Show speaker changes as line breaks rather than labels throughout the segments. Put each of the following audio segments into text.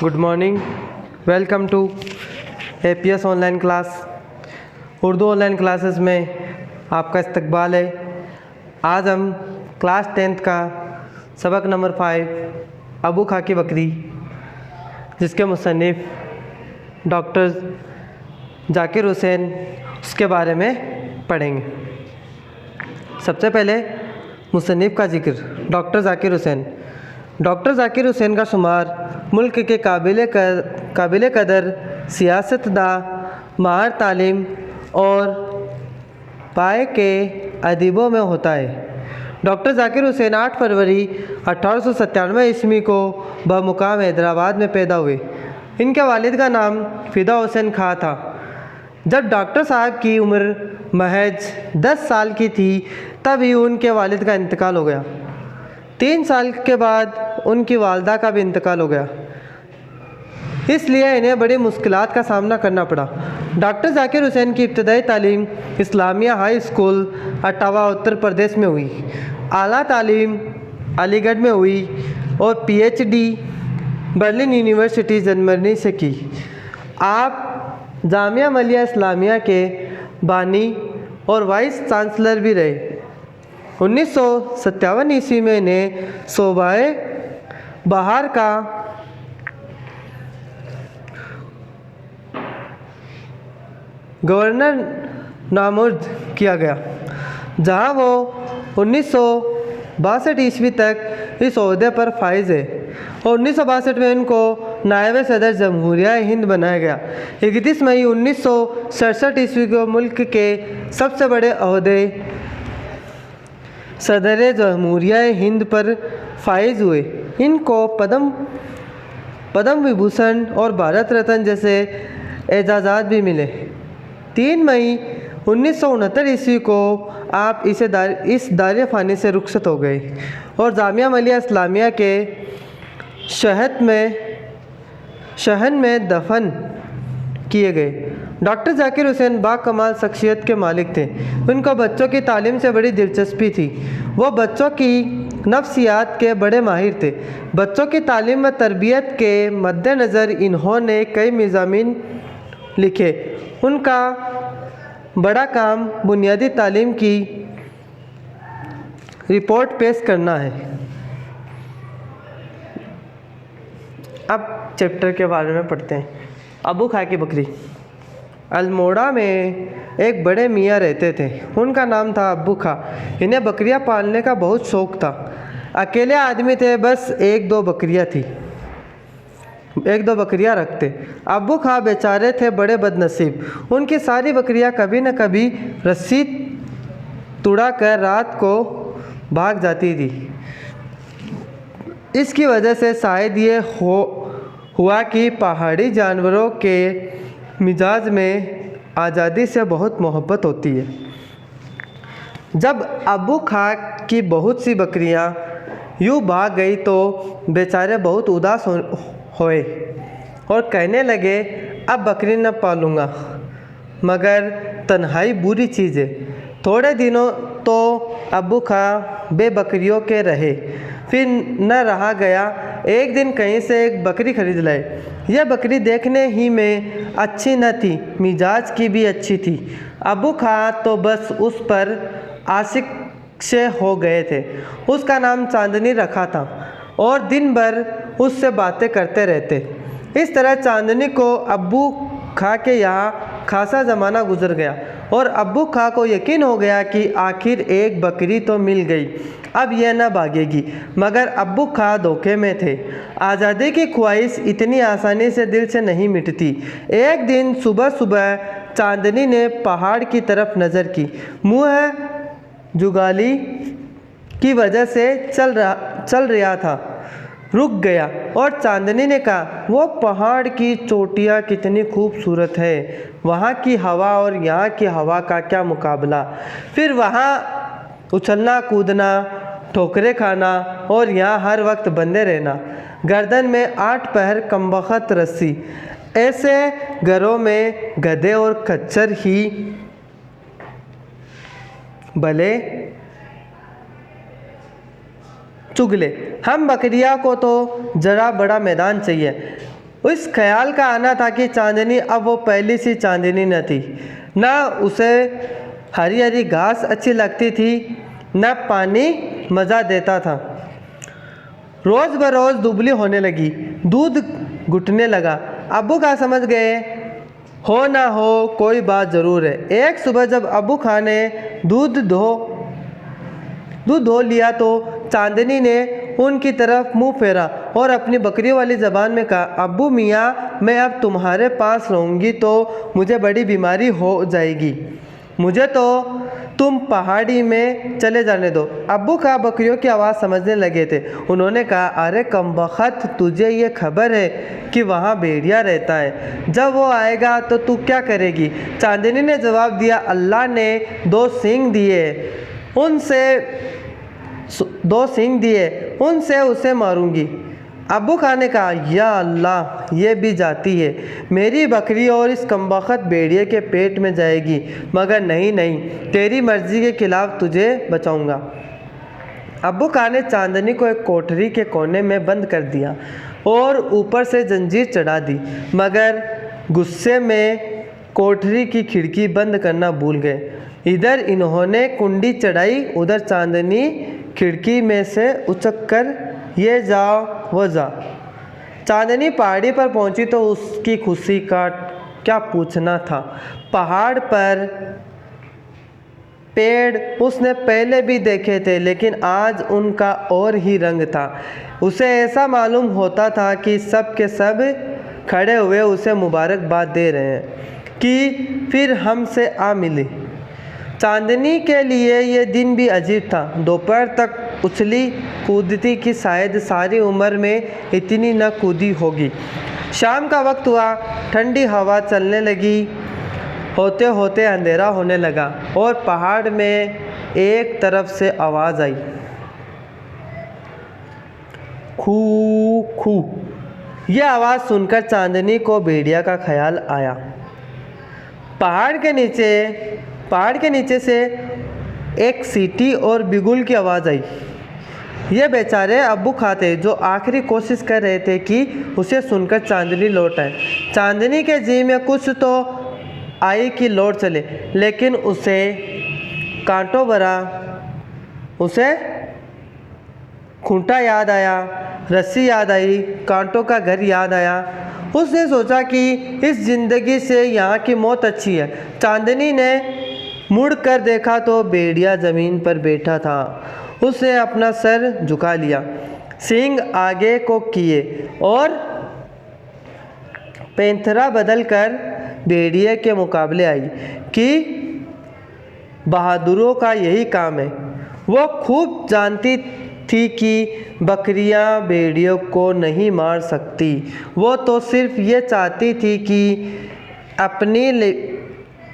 Good morning. Welcome to APS online class. Urdu online classes में आपका इस्तकबाल है। आज हम क्लास 10th का सबक नंबर 5 अबू खा की बकरी, जिसके मुसन्निफ़ डॉक्टर जाकिर हुसैन, उसके बारे में पढ़ेंगे। सबसे पहले मुसन्निफ़ का जिक्र। डॉक्टर जाकिर हुसैन। डॉक्टर जाकिर हुसैन का शुमार मुल्क के काबिल कदर सियासतदा, माहिर तालीम और पाए के अदीबों में होता है। डॉक्टर जाकिर हुसैन 8 फरवरी 1897 ईस्वी को बमुकाम हैदराबाद में पैदा हुए। इनके वालिद का नाम फ़िदा हुसैन खां था। जब डॉक्टर साहब की उम्र महज 10 साल की थी तब ही उनके वालिद का इंतकाल हो गया। 3 साल के बाद उनकी वालदा का भी इंतकाल हो गया, इसलिए इन्हें बड़ी मुश्किलात का सामना करना पड़ा। डॉक्टर जाकिर हुसैन की इब्तदाई तालीम इस्लामिया हाई स्कूल अटावा उत्तर प्रदेश में हुई। आला तालीम अलीगढ़ में हुई और PhD बर्लिन यूनिवर्सिटी जर्मनी से की। आप जामिया मिलिया इस्लामिया के बानी और वाइस चांसलर भी रहे। 1957 ईस्वी में इन्हें शोबाए बहार का गवर्नर नामर्द किया गया, जहां वो 1962 ईस्वी तक इस ओहदे पर फाइज है और 1962 में इनको नायब सदर जमहूरिया हिंद बनाया गया। 31 मई 1967 ईस्वी को मुल्क के सबसे बड़े ओहदे सदर जमहूरिया हिंद पर फाइज हुए। इनको पद्म विभूषण और भारत रत्न जैसे एजाज़ात भी मिले। 3 मई 1969 ईस्वी को आप इस दायरे फ़ानी से रुखसत हो गए और जामिया मिलिया इस्लामिया के शहन में दफन किए गए। डॉक्टर जाकिर हुसैन बाकमाल शख्सियत के मालिक थे। उनको बच्चों की तालीम से बड़ी दिलचस्पी थी। वो बच्चों की नफ्सियात के बड़े माहिर थे। बच्चों की तालीम व तरबियत के मद्देनज़र इन्होंने कई मज़ामीन लिखे। उनका बड़ा काम बुनियादी तालीम की रिपोर्ट पेश करना है। अब चैप्टर के बारे में पढ़ते हैं। अबू खा की बकरी। अल्मोड़ा में एक बड़े मियाँ रहते थे। उनका नाम था अबू खा। इन्हें बकरियाँ पालने का बहुत शौक़ था। अकेले आदमी थे, बस 1-2 बकरियाँ थी, 1-2 बकरियाँ रखते। अबू खा बेचारे थे बड़े बदनसीब। उनकी सारी बकरियाँ कभी न कभी रस्सी तुड़ा कर रात को भाग जाती थी। इसकी वजह से शायद ये हुआ कि पहाड़ी जानवरों के मिजाज में आज़ादी से बहुत मोहब्बत होती है। जब अबू खा की बहुत सी बकरियां यूँ भाग गई तो बेचारे बहुत उदास हुए और कहने लगे, अब बकरी न पालूँगा, मगर तन्हाई बुरी चीज़ है। थोड़े दिनों तो अबू खा बेबकरियों के रहे, फिर न रहा गया। एक दिन कहीं से एक बकरी खरीद लाए। यह बकरी देखने ही में अच्छी न थी, मिजाज की भी अच्छी थी। अबू खा तो बस उस पर आशिक से हो गए थे। उसका नाम चांदनी रखा था और दिन भर उससे बातें करते रहते। इस तरह चांदनी को अबू खा के यहाँ खासा ज़माना गुजर गया और अबू खा को यकीन हो गया कि आखिर एक बकरी तो मिल गई, अब यह न भागेगी। मगर अबू खा धोखे में थे। आज़ादी की ख्वाहिश इतनी आसानी से दिल से नहीं मिटती। एक दिन सुबह सुबह चांदनी ने पहाड़ की तरफ नज़र की। मुँह जुगाली की वजह से चल रहा था, रुक गया और चांदनी ने कहा, वो पहाड़ की चोटियाँ कितनी खूबसूरत है। वहाँ की हवा और यहाँ की हवा का क्या मुकाबला। फिर वहाँ उछलना कूदना, ठोकरें खाना और यहाँ हर वक्त बंधे रहना। गर्दन में 8 पहर कमबख्त रस्सी। ऐसे घरों में गधे और खच्चर ही भले चुगले। हम बकरिया को तो ज़रा बड़ा मैदान चाहिए। उस ख्याल का आना था कि चांदनी अब वो पहली सी चांदनी न थी। न उसे हरी हरी घास अच्छी लगती थी, न पानी मज़ा देता था। रोज़ बरोज़ दुबली होने लगी, दूध घुटने लगा। अब्बू खां समझ गए हो ना हो कोई बात ज़रूर है। एक सुबह जब अब्बू खां ने दूध धो लिया तो चांदनी ने उनकी तरफ मुंह फेरा और अपनी बकरियों वाली ज़बान में कहा, अब्बू मियाँ, मैं अब तुम्हारे पास रहूँगी तो मुझे बड़ी बीमारी हो जाएगी। मुझे तो तुम पहाड़ी में चले जाने दो। अब्बू खां बकरियों की आवाज़ समझने लगे थे। उन्होंने कहा, अरे कमबख्त, तुझे ये खबर है कि वहाँ भेड़िया रहता है? जब वो आएगा तो तू क्या करेगी? चांदनी ने जवाब दिया, अल्लाह ने दो सींग दिए, उनसे उसे मारूंगी। अब्बू खां ने कहा, या अल्लाह, ये भी जाती है। मेरी बकरी और इस कमबख्त भेड़िए के पेट में जाएगी, मगर नहीं, तेरी मर्जी के खिलाफ तुझे बचाऊंगा। अब्बू खां ने चांदनी को एक कोठरी के कोने में बंद कर दिया और ऊपर से जंजीर चढ़ा दी, मगर गुस्से में कोठरी की खिड़की बंद करना भूल गए। इधर इन्होंने कुंडी चढ़ाई, उधर चांदनी खिड़की में से उचक कर ये जाओ वो जा। चांदनी पहाड़ी पर पहुंची तो उसकी खुशी का क्या पूछना था। पहाड़ पर पेड़ उसने पहले भी देखे थे, लेकिन आज उनका और ही रंग था। उसे ऐसा मालूम होता था कि सब के सब खड़े हुए उसे मुबारकबाद दे रहे हैं कि फिर हमसे आ मिली। चांदनी के लिए ये दिन भी अजीब था। दोपहर तक उछली कूदती कि शायद सारी उम्र में इतनी न कूदी होगी। शाम का वक्त हुआ, ठंडी हवा चलने लगी। होते होते अंधेरा होने लगा और पहाड़ में एक तरफ से आवाज़ आई, खू खू। यह आवाज़ सुनकर चांदनी को भेड़िया का ख्याल आया। पहाड़ के नीचे से एक सीटी और बिगुल की आवाज़ आई। ये बेचारे अब्बू खां थे जो आखिरी कोशिश कर रहे थे कि उसे सुनकर चांदनी लौट आए। चांदनी के जी में कुछ तो आई कि लौट चले, लेकिन उसे कांटों भरा उसे खूंटा याद आया, रस्सी याद आई, कांटों का घर याद आया। उसने सोचा कि इस ज़िंदगी से यहाँ की मौत अच्छी है। चांदनी ने मुड़ कर देखा तो भेड़िया ज़मीन पर बैठा था। उसने अपना सर झुका लिया, सींग आगे को किए और पैंथरा बदल कर भेड़िए के मुकाबले आई कि बहादुरों का यही काम है। वो खूब जानती थी कि बकरियां भेड़ियों को नहीं मार सकती। वो तो सिर्फ ये चाहती थी कि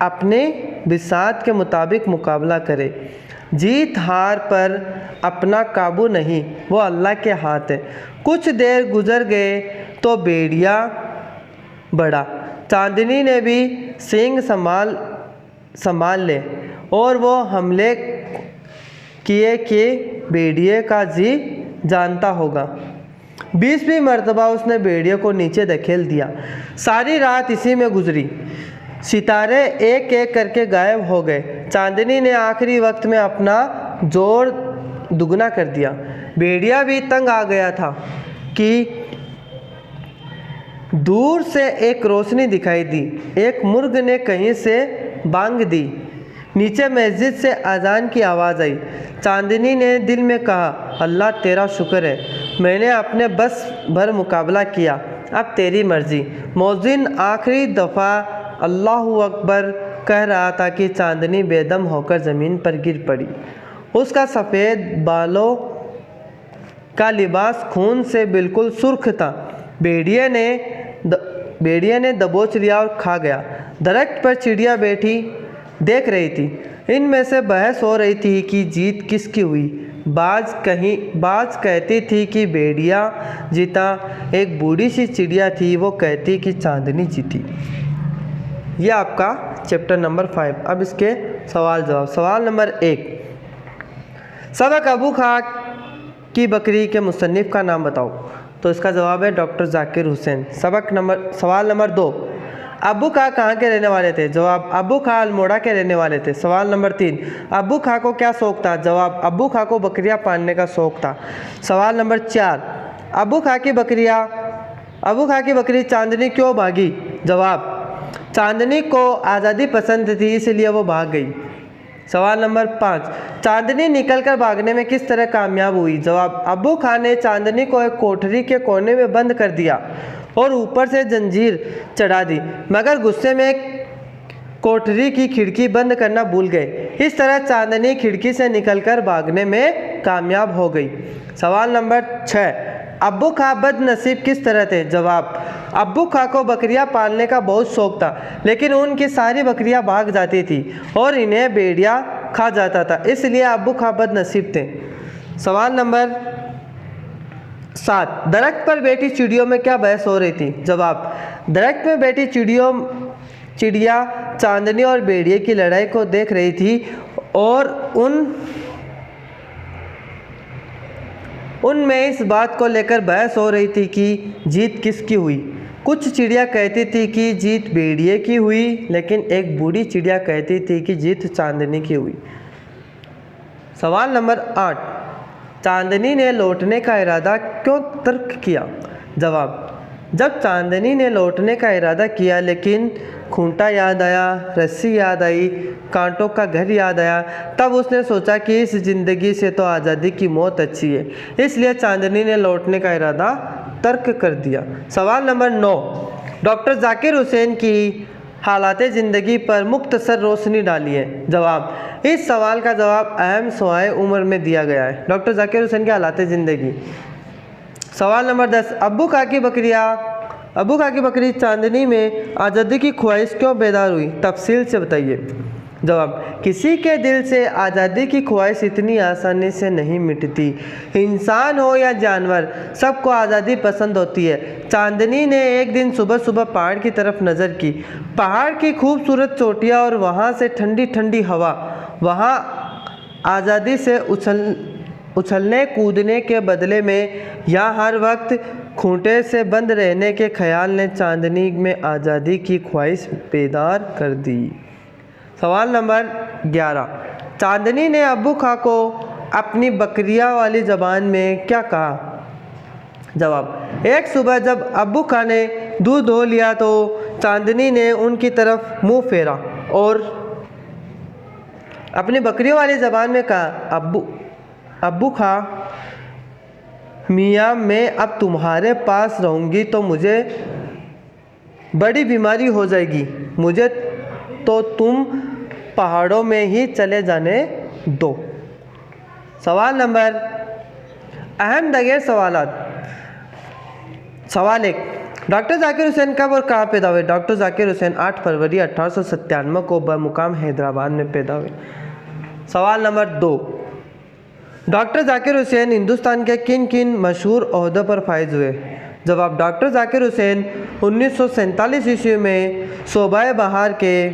अपने बिसात के मुताबिक मुकाबला करे। जीत हार पर अपना काबू नहीं, वो अल्लाह के हाथ है। कुछ देर गुजर गए तो भेड़िया बढ़ा। चांदनी ने भी सींग संभाल ले और वो हमले किए कि भेड़िए का जी जानता होगा। 20वीं मर्तबा उसने भेड़िए को नीचे धकेल दिया। सारी रात इसी में गुजरी। सितारे एक एक करके गायब हो गए। चांदनी ने आखिरी वक्त में अपना जोर दुगना कर दिया। भेड़िया भी तंग आ गया था कि दूर से एक रोशनी दिखाई दी। एक मुर्ग ने कहीं से बांग दी। नीचे मस्जिद से अजान की आवाज़ आई। चांदनी ने दिल में कहा, अल्लाह तेरा शुक्र है, मैंने अपने बस भर मुकाबला किया, अब तेरी मर्जी। मौज़िन आखिरी दफ़ा अल्लाहु अकबर कह रहा था कि चांदनी बेदम होकर ज़मीन पर गिर पड़ी। उसका सफ़ेद बालों का लिबास खून से बिल्कुल सुर्ख था। भेड़िए ने दबोच लिया और खा गया। दरख्त पर चिड़िया बैठी देख रही थी। इनमें से बहस हो रही थी कि जीत किसकी हुई। बाज कहती थी कि भेड़िया जीता। एक बूढ़ी सी चिड़िया थी, वो कहती कि चांदनी जीती। यह आपका चैप्टर नंबर 5। अब इसके सवाल जवाब। सवाल नंबर 1, सबक अबू खां की बकरी के मुसन्निफ़ का नाम बताओ। तो इसका जवाब है डॉक्टर जाकिर हुसैन। सवाल नंबर 2, अब्बू खां कहाँ के रहने वाले थे? जवाब, अब्बू खां अल्मोड़ा के रहने वाले थे। सवाल नंबर 3, अब्बू खां को क्या शौक था? जवाब, अब्बू खां को बकरियां पालने का शौक था। सवाल नंबर 4, अब्बू खां की बकरी चांदनी क्यों भागी? जवाब, चांदनी को आज़ादी पसंद थी इसलिए वो भाग गई। सवाल नंबर 5, चांदनी निकलकर भागने में किस तरह कामयाब हुई? जवाब, अब्बू खां ने चांदनी को एक कोठरी के कोने में बंद कर दिया और ऊपर से जंजीर चढ़ा दी, मगर गुस्से में कोठरी की खिड़की बंद करना भूल गए। इस तरह चांदनी खिड़की से निकलकर भागने में कामयाब हो गई। सवाल नंबर 6, अब्बू खां बदनसीब किस तरह थे? जवाब, अब्बू खां को बकरियां पालने का बहुत शौक था, लेकिन उनकी सारी बकरियां भाग जाती थी और इन्हें भेड़िया खा जाता था, इसलिए अब्बू खां बदनसीब थे। सवाल नंबर 7, दरख्त पर बैठी चिड़ियों में क्या बहस हो रही थी? जवाब, दरख्त में बैठी चिड़िया चांदनी और भेड़िए की लड़ाई को देख रही थी और उनमें इस बात को लेकर बहस हो रही थी कि जीत किसकी हुई। कुछ चिड़िया कहती थी कि जीत भेड़िए की हुई, लेकिन एक बूढ़ी चिड़िया कहती थी कि जीत चांदनी की हुई। सवाल नंबर 8, चांदनी ने लौटने का इरादा क्यों तर्क किया? जवाब, जब चांदनी ने लौटने का इरादा किया लेकिन खूंटा याद आया, रस्सी याद आई, कांटों का घर याद आया, तब उसने सोचा कि इस ज़िंदगी से तो आज़ादी की मौत अच्छी है, इसलिए चांदनी ने लौटने का इरादा तर्क कर दिया। सवाल नंबर 9, डॉक्टर जाकिर हुसैन की हालात ज़िंदगी पर मुख्तसर रोशनी डाली है। जवाब, इस सवाल का जवाब अहम सुआए उम्र में दिया गया है। डॉक्टर जाकिर हुसैन की हालात ज़िंदगी। सवाल नंबर 10, अब्बू खां की बकरी चांदनी में आज़ादी की ख्वाहिश क्यों बेदार हुई? तफसील से बताइए। जवाब, किसी के दिल से आज़ादी की ख्वाहिश इतनी आसानी से नहीं मिटती। इंसान हो या जानवर, सबको आज़ादी पसंद होती है। चांदनी ने एक दिन सुबह सुबह पहाड़ की तरफ नज़र की। पहाड़ की खूबसूरत चोटियाँ और वहाँ से ठंडी ठंडी हवा। वहाँ आज़ादी से उछलने कूदने के बदले में यहाँ हर वक्त खूंटे से बंद रहने के ख्याल ने चांदनी में आज़ादी की ख्वाहिश बेदार कर दी। सवाल नंबर 11, चांदनी ने अब्बू खां को अपनी बकरियां वाली ज़बान में क्या कहा? जवाब, एक सुबह जब अब्बू खां ने दूध धो लिया तो चांदनी ने उनकी तरफ मुंह फेरा और अपनी बकरियों वाली ज़बान में कहा, अब्बू खां मियाँ, मैं अब तुम्हारे पास रहूँगी तो मुझे बड़ी बीमारी हो जाएगी, मुझे तो तुम पहाड़ों में ही चले जाने दो। सवाल नंबर अहम दगेर सवालात। सवाल 1, डॉक्टर जाकिर हुसैन कब और कहाँ पैदा हुए? डॉक्टर जाकिर हुसैन 8 फरवरी 1897 को बमुकाम हैदराबाद में पैदा हुए। सवाल नंबर 2, डॉक्टर जाकिर हुसैन हिंदुस्तान के किन किन मशहूर ओहदों पर फाइज हुए? जवाब, डॉक्टर जाकिर हुसैन 1947 ईस्वी में सूबाए बहार के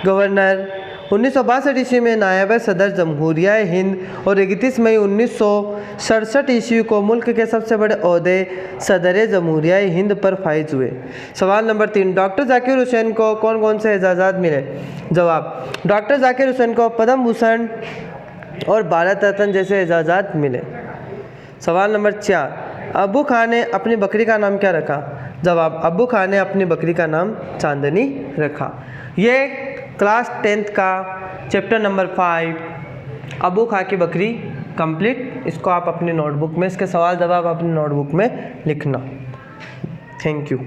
गवर्नर, 1962 ईस्वी में नायब सदर जमहूरिया हिंद और 31 मई 1967 ईस्वी को मुल्क के सबसे बड़े ओहदे सदर जमहूरिया हिंद पर फाइज हुए। सवाल नंबर 3, डॉक्टर जाकिर हुसैन को कौन कौन से एजाज़ात मिले? जवाब, डॉक्टर जाकिर हुसैन को पद्म भूषण और भारत रत्न जैसे एजाज़ात मिले। सवाल नंबर 4, अब्बू खां ने अपनी बकरी का नाम क्या रखा? जवाब, अब्बू खां ने अपनी बकरी का नाम चांदनी रखा। ये क्लास 10th का चैप्टर नंबर 5 अब्बू खां की बकरी कंप्लीट। इसको आप अपनी नोटबुक में, इसके सवाल जवाब अपनी नोटबुक में लिखना। Thank you.